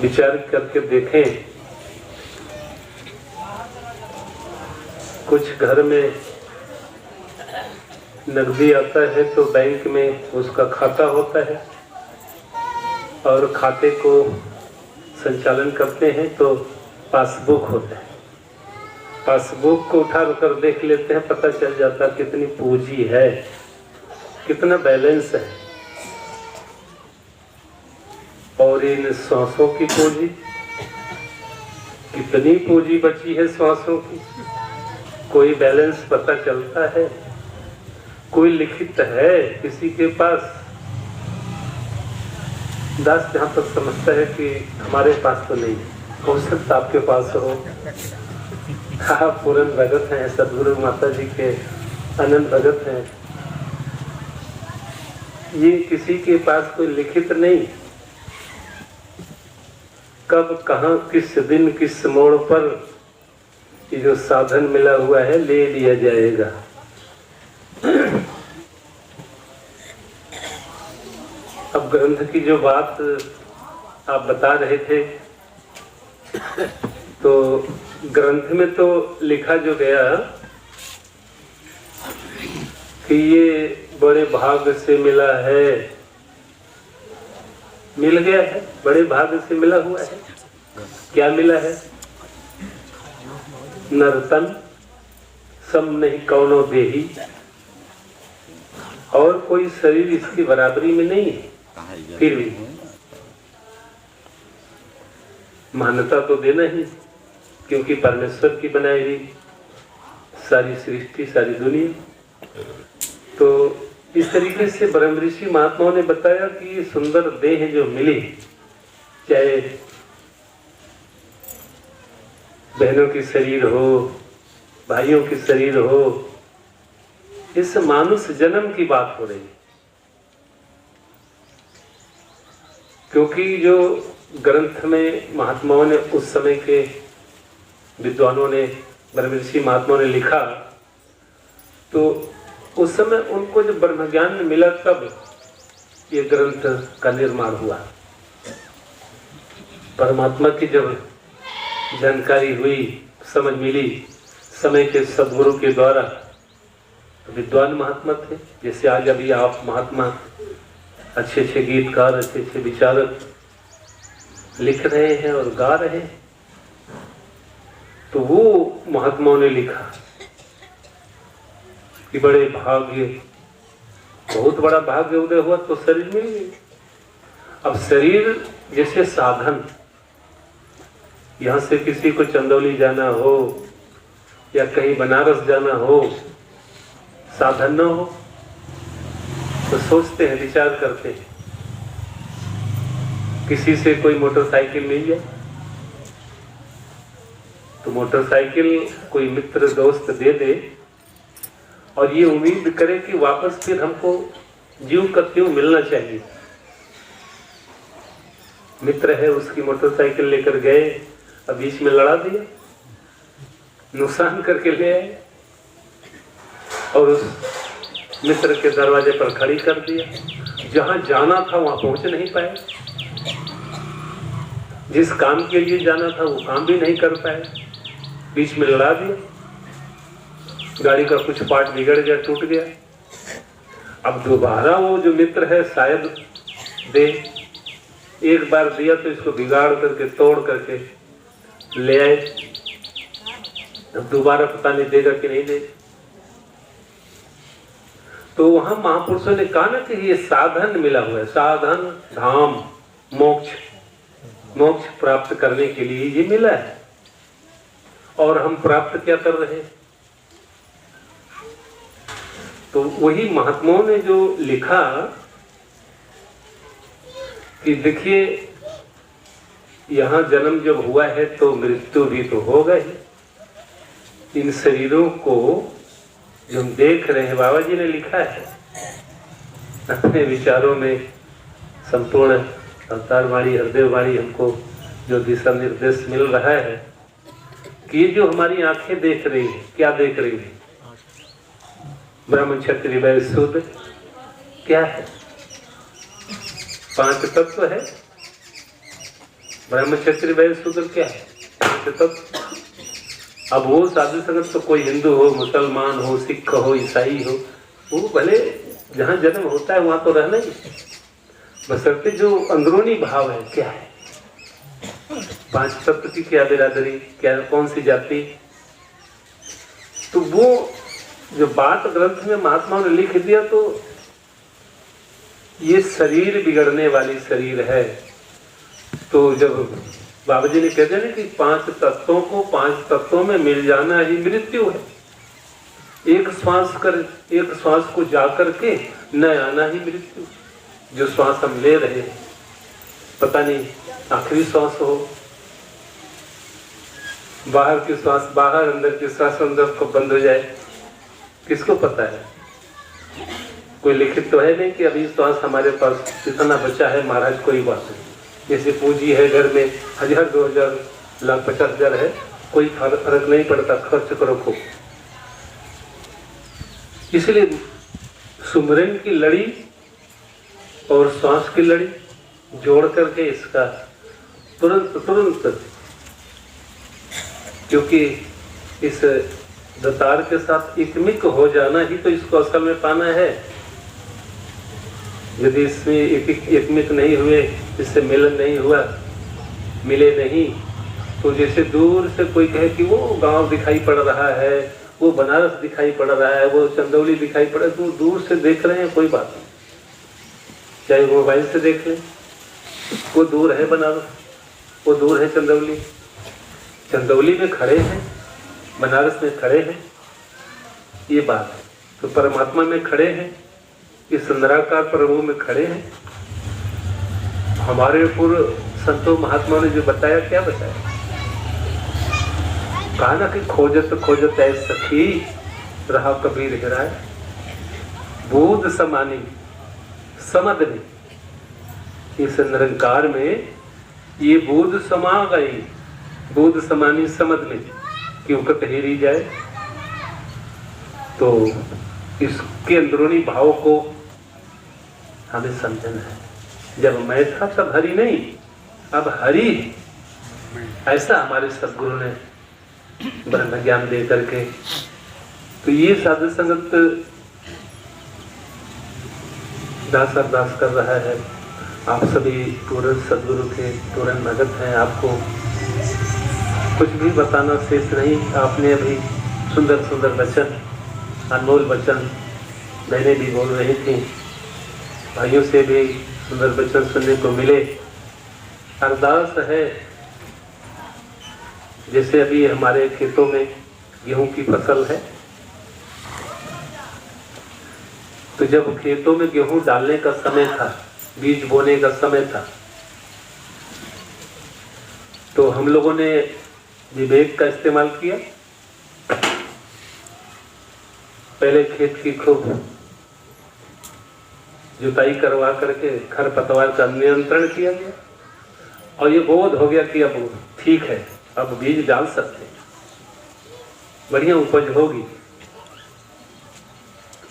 विचार करके देखें, कुछ घर में नकदी आता है तो बैंक में उसका खाता होता है और खाते को संचालन करते हैं तो पासबुक होता है। पासबुक को उठा कर देख लेते हैं, पता चल जाता है कितनी पूंजी है, कितना बैलेंस है। और इन श्वासों की पूंजी, कितनी पूंजी बची है श्वासों की, कोई बैलेंस पता चलता है? कोई लिखित है किसी के पास? दास जहाँ तक समझता है कि हमारे पास तो नहीं, हो सकता आपके पास हो। आप पूरन भगत हैं, सदगुरु माता जी के अनंत भगत हैं, ये किसी के पास कोई लिखित नहीं। कब, कहाँ, किस दिन, किस मोड़ पर ये जो साधन मिला हुआ है ले लिया जाएगा। अब ग्रंथ की जो बात आप बता रहे थे, तो ग्रंथ में तो लिखा जो गया कि ये बड़े भाग से मिला है, मिल गया है, बड़े भाग से मिला हुआ है। क्या मिला है? नर्तन सम नहीं कौनो देही, और कोई शरीर इसकी बराबरी में नहीं है। फिर भी मान्यता तो देना ही, क्योंकि परमेश्वर की बनाई हुई सारी सृष्टि, सारी दुनिया। तो इस तरीके से ब्रह्म ऋषि महात्माओं ने बताया कि ये सुंदर देह जो मिली, चाहे बहनों की शरीर हो, भाइयों की शरीर हो, इस मानुष जन्म की बात हो रही है। क्योंकि जो ग्रंथ में महात्माओं ने, उस समय के विद्वानों ने, ब्रह्म ऋषि महात्माओं ने लिखा, तो उस समय उनको जब ब्रह्म ज्ञान मिला तब ये ग्रंथ का निर्माण हुआ। परमात्मा की जब जानकारी हुई, समझ मिली समय के सद्गुरु के द्वारा, तो विद्वान महात्मा थे। जैसे आज अभी आप महात्मा, अच्छे अच्छे गीतकार, अच्छे अच्छे विचारक लिख रहे हैं और गा रहे हैं, तो वो महात्माओं ने लिखा कि बड़े भाग्य, बहुत बड़ा भाग्य उदय हुआ तो शरीर मिल गई। अब शरीर जैसे साधन, यहाँ से किसी को चंदौली जाना हो या कहीं बनारस जाना हो, साधन न हो तो सोचते हैं, विचार करते हैं। किसी से कोई मोटरसाइकिल मिल जाए तो मोटरसाइकिल कोई मित्र दोस्त दे दे और ये उम्मीद करे कि वापस फिर हमको जीव का त्यों मिलना चाहिए। मित्र है, उसकी मोटरसाइकिल लेकर गए, अब बीच में लड़ा दिया, नुकसान करके ले आए और उस मित्र के दरवाजे पर खड़ी कर दिया। जहां जाना था वहां पहुंच नहीं पाए, जिस काम के लिए जाना था वो काम भी नहीं कर पाए, बीच में लड़ा दिया। गाड़ी का कुछ पार्ट बिगड़ गया, टूट गया। अब दोबारा वो जो मित्र है शायद दे, एक बार दिया तो इसको बिगाड़ करके, तोड़ करके ले आए, अब दोबारा पता नहीं देगा कि नहीं देगा। तो वहां महापुरुषों ने कहा ना कि ये साधन मिला हुआ है, साधन धाम, मोक्ष, मोक्ष प्राप्त करने के लिए ये मिला है। और हम प्राप्त क्या कर रहे हैं? तो वही महात्माओं ने जो लिखा कि देखिए, यहाँ जन्म जब हुआ है तो मृत्यु भी तो होगा ही। इन शरीरों को जो हम देख रहे हैं, बाबा जी ने लिखा है अपने विचारों में, संपूर्ण अवतारवाणी, हृदयवाणी हमको जो दिशा निर्देश मिल रहा है कि ये जो हमारी आंखें देख रही है, क्या देख रही है? ब्रह्म, क्षत्रिय, वैश्य, शूद्र क्या है? 5 तत्व है। ब्रह्मक्षत्रिय वैश्य शूद्र क्या है? तब अब वो साधु संगत तो कोई हिंदू हो, मुसलमान हो, सिख हो, ईसाई हो, वो भले जहाँ जन्म होता है वहाँ तो रहना ही, बशर्ते जो अंदरूनी भाव है क्या है। 5 तत्व की क्या बिरादरी, क्या कौन सी जाति, तो वो जो बात ग्रंथ में महात्माओं ने लिख दिया, तो ये शरीर बिगड़ने वाली शरीर है। तो जब बाबा जी ने कहते हैं कि 5 तत्वों को 5 तत्वों में मिल जाना ही मृत्यु है। एक श्वास को जा करके न आना ही मृत्यु। जो श्वास हम ले रहे हैं, पता नहीं आखिरी श्वास हो, बाहर की श्वास बाहर, अंदर की श्वास अंदर को बंद हो जाए, किसको पता है? कोई लिखित तो है नहीं कि अभी श्वास हमारे पास कितना बचा है महाराज, कोई बात नहीं। जैसे पूंजी है घर में 1000, 2000, लाख 50,000 है, कोई फर्क नहीं पड़ता, खर्च करो खूब। इसलिए सुमरन की लड़ी और श्वास की लड़ी जोड़ करके इसका तुरंत, क्योंकि इस दतार के साथ एकमिक हो जाना ही तो इसको असल में पाना है। यदि इसमें एकमिक नहीं हुए, इससे मिलन नहीं हुआ, मिले नहीं, तो जैसे दूर से कोई कहे कि वो गांव दिखाई पड़ रहा है, वो बनारस दिखाई पड़ रहा है, वो चंदौली दिखाई पड़ रहा है, तो दूर से देख रहे हैं, कोई बात नहीं, चाहे मोबाइल से देख लें, वो दूर है बनारस, वो दूर है चंदौली, चंदौली में खड़े हैं, बनारस में खड़े हैं, ये बात है। तो परमात्मा में खड़े हैं, इस निराकार प्रभु में खड़े हैं। हमारे पूर्व संतों महात्मा ने जो बताया, क्या बताया? कहा ना कि खोजत खोजत ऐ सखी रहा कबीर हिराय, बूंद समानी समद में, इस निरंकार में ये बूंद समा गई, बूंद समानी समद में, क्यों कतहेरी जाए। तो इसके अंदरूनी भाव को हमें समझना है। जब मैं था तब हरि नहीं, अब हरि, ऐसा हमारे सदगुरु ने ब्रह्म ज्ञान दे करके। तो ये साधु संगत दास अरदास कर रहा है। आप सभी पूर्ण सदगुरु के पूर्ण भगत हैं, आपको कुछ भी बताना शेष नहीं। आपने अभी सुंदर सुंदर वचन, अनमोल वचन बहनें भी बोल रही थी, भाइयों से भी सुंदर वचन सुनने को मिले। अरदास है, जैसे अभी हमारे खेतों में गेहूं की फसल है, तो जब खेतों में गेहूं डालने का समय था, बीज बोने का समय था, तो हम लोगों ने विवेक का इस्तेमाल किया। पहले खेत की खूब जुताई करवा करके खरपतवार का नियंत्रण किया गया, और ये बोध हो गया कि अब ठीक है, अब बीज डाल सकते हैं, बढ़िया उपज होगी,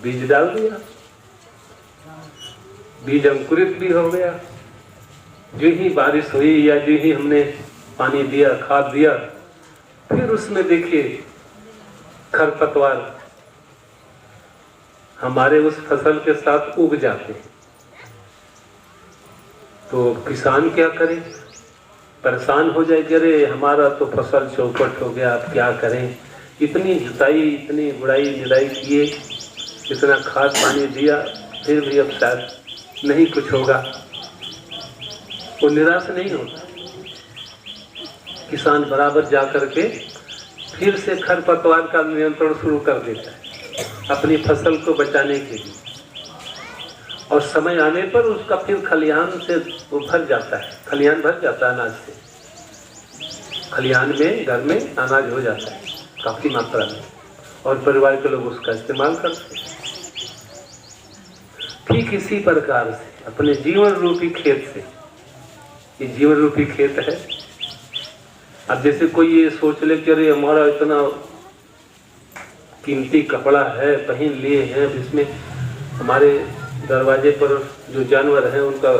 बीज डाल दिया, बीज अंकुरित भी हो गया। जो ही बारिश हुई या जो ही हमने पानी दिया, खाद दिया, फिर उसमें देखिए खरपतवार हमारे उस फसल के साथ उग जाते हैं। तो किसान क्या करे, परेशान हो जाए, अरे हमारा तो फसल चौपट हो गया, अब क्या करें, इतनी जुताई, इतनी गुड़ाई निराई किए, इतना खाद पानी दिया, फिर भी अब शायद नहीं कुछ होगा। वो निराश नहीं होता। किसान बराबर जा करके फिर से खरपतवार का नियंत्रण शुरू कर देता है अपनी फसल को बचाने के लिए, और समय आने पर उसका फिर खलिहान से वो भर जाता है, खलिहान भर जाता है अनाज से। खलिहान में घर में अनाज हो जाता है काफी मात्रा में, और परिवार के लोग उसका इस्तेमाल करते हैं। ठीक इसी प्रकार से अपने जीवन रूपी खेत से, ये जीवन रूपी खेत है। अब जैसे कोई ये सोच ले कि अरे हमारा इतना कीमती कपड़ा है, पहन लिए हैं, इसमें हमारे दरवाजे पर जो जानवर हैं उनका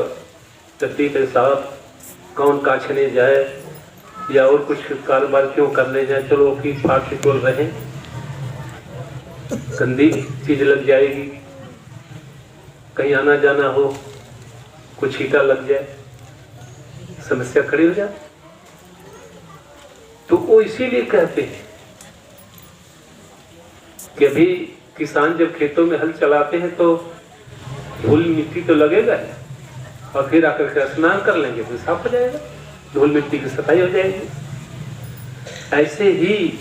टट्टी पेशाब कौन काछने जाए या और कुछ कारोबार क्यों करने जाए, चलो फीस फाट बोल रहे, गंदी चीज लग जाएगी, कहीं आना जाना हो कुछ छींटा लग जाए, समस्या खड़ी हो जाए। तो वो इसीलिए कहते हैं कि अभी किसान जब खेतों में हल चलाते हैं तो धूल मिट्टी तो लगेगा और फिर आकर के स्नान कर लेंगे तो साफ हो जाएगा, धूल मिट्टी की सफाई हो जाएगी। ऐसे ही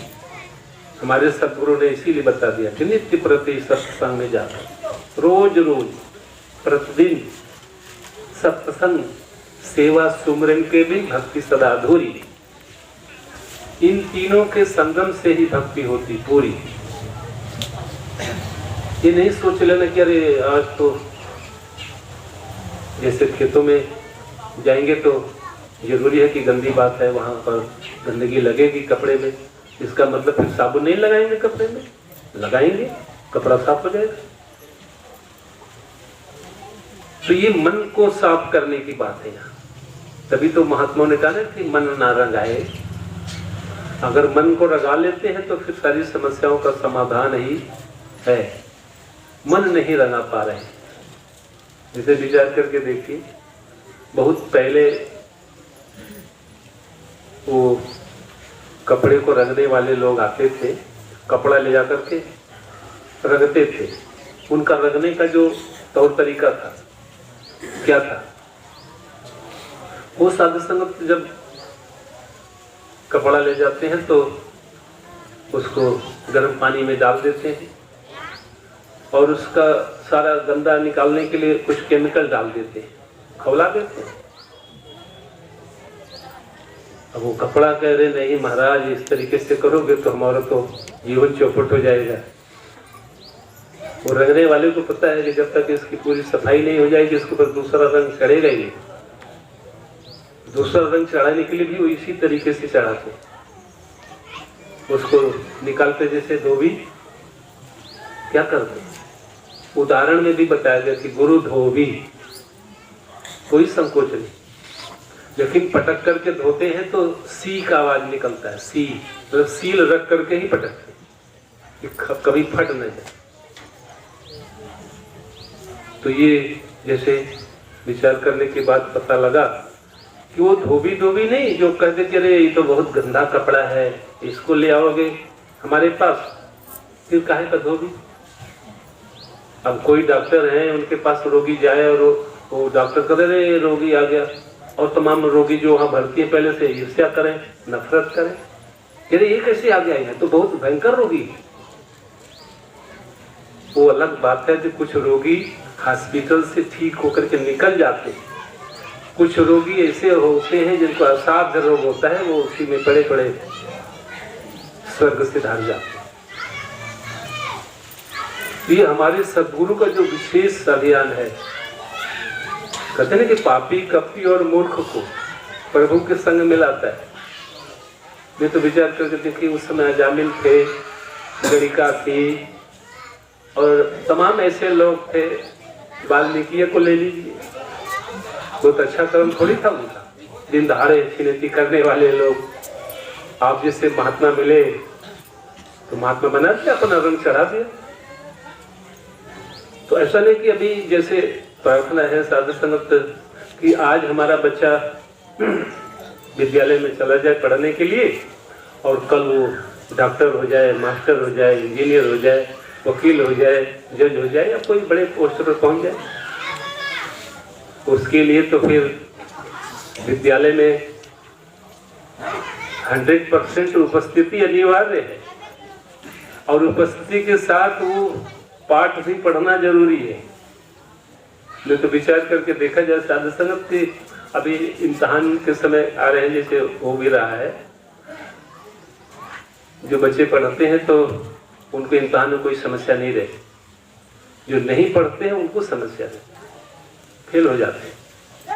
हमारे सदगुरु ने इसीलिए बता दिया कि नित्य प्रति सत्संग में जाकर रोज रोज प्रतिदिन सत्संग सेवा सुमरन के भी भक्ति सदा अधूरी। इन तीनों के संगम से ही भक्ति होती पूरी। ये नहीं सोच लेना कि अरे आज तो जैसे खेतों में जाएंगे तो जरूरी है कि गंदी बात है, वहां पर गंदगी लगेगी कपड़े में, इसका मतलब फिर साबुन नहीं लगाएंगे कपड़े में, लगाएंगे कपड़ा साफ हो जाएगा। तो ये मन को साफ करने की बात है यहाँ। तभी तो महात्माओं ने कहा ना कि मन ना रंगाए। अगर मन को रंगा लेते हैं तो फिर सारी समस्याओं का समाधान ही है। मन नहीं रंगा पा रहे, जैसे विचार करके देखिए, बहुत पहले वो कपड़े को रंगने वाले लोग आते थे, कपड़ा ले जाकर के रंगते थे। उनका रंगने का जो तौर तरीका था क्या था, वो साधु संगत जब कपड़ा ले जाते हैं तो उसको गर्म पानी में डाल देते हैं और उसका सारा गंदा निकालने के लिए कुछ केमिकल डाल देते हैं, खौला देते हैं। अब वो कपड़ा कह रहे नहीं महाराज, इस तरीके से करोगे तो हमारा तो जीवन चौपट हो जाएगा। वो रंगने वाले को पता है कि जब तक इसकी पूरी सफाई नहीं हो जाएगी इसके ऊपर दूसरा रंग चढ़ेगा ही। दूसरा रंग चढ़ाने के लिए भी वो इसी तरीके से चढ़ाते, उसको निकालते जैसे धोबी क्या करते। उदाहरण में भी बताया गया कि गुरु धोबी, कोई संकोच नहीं, लेकिन पटक करके धोते हैं तो सी का आवाज निकलता है। सी मतलब सील रख करके ही पटकते, कभी फट न जाए। तो ये जैसे विचार करने के बाद पता लगा कि वो धोबी नहीं जो कहते कि अरे ये तो बहुत गंदा कपड़ा है, इसको ले आओगे हमारे पास, फिर काहे का धोबी। अब कोई डॉक्टर है उनके पास रोगी जाए और वो डॉक्टर करे रे रोगी आ गया, और तमाम रोगी जो वहां भर्ती है पहले से ईर्ष्या करें, नफरत करें, अरे ये कैसे आ गया है, तो बहुत भयंकर रोगी। वो अलग बात है कि कुछ रोगी हॉस्पिटल से ठीक होकर के निकल जाते हैं, कुछ रोगी ऐसे होते हैं जिनको असाध्य रोग होता है, वो उसी में पड़े पड़े स्वर्ग से धार जाते हैं। ये हमारे सदगुरु का जो विशेष अभियान है, कहते हैं कि पापी कपटी और मूर्ख को प्रभु के संग मिलाता है। मैं तो विचार करके देखिए, उस समय अजामिल थे, गणिका थी और तमाम ऐसे लोग थे, वाल्मीकि को ले लीजिए, बहुत अच्छा कर्म थोड़ी था उनका, दिन दहाड़े छिनेती करने वाले लोग। आप जिससे महात्मा मिले तो महात्मा बना दिया, अपना रंग चढ़ा दिया। तो ऐसा नहीं कि अभी जैसे प्रार्थना है साधु संगत कि आज हमारा बच्चा विद्यालय में चला जाए पढ़ने के लिए और कल वो डॉक्टर हो जाए, मास्टर हो जाए, इंजीनियर हो जाए, वकील हो जाए, जज हो जाए या कोई बड़े पोस्ट पर पहुंच जाए। उसके लिए तो फिर विद्यालय में 100% उपस्थिति अनिवार्य है और उपस्थिति के साथ वो पाठ भी पढ़ना जरूरी है। नहीं तो विचार करके देखा जाए साधु संगत के अभी इम्तिहान के समय आ रहे हैं, जैसे हो भी रहा है, जो बच्चे पढ़ते हैं तो उनको इम्तिहान में कोई समस्या नहीं रहे, जो नहीं पढ़ते हैं उनको समस्या है, फेल हो जाते हैं।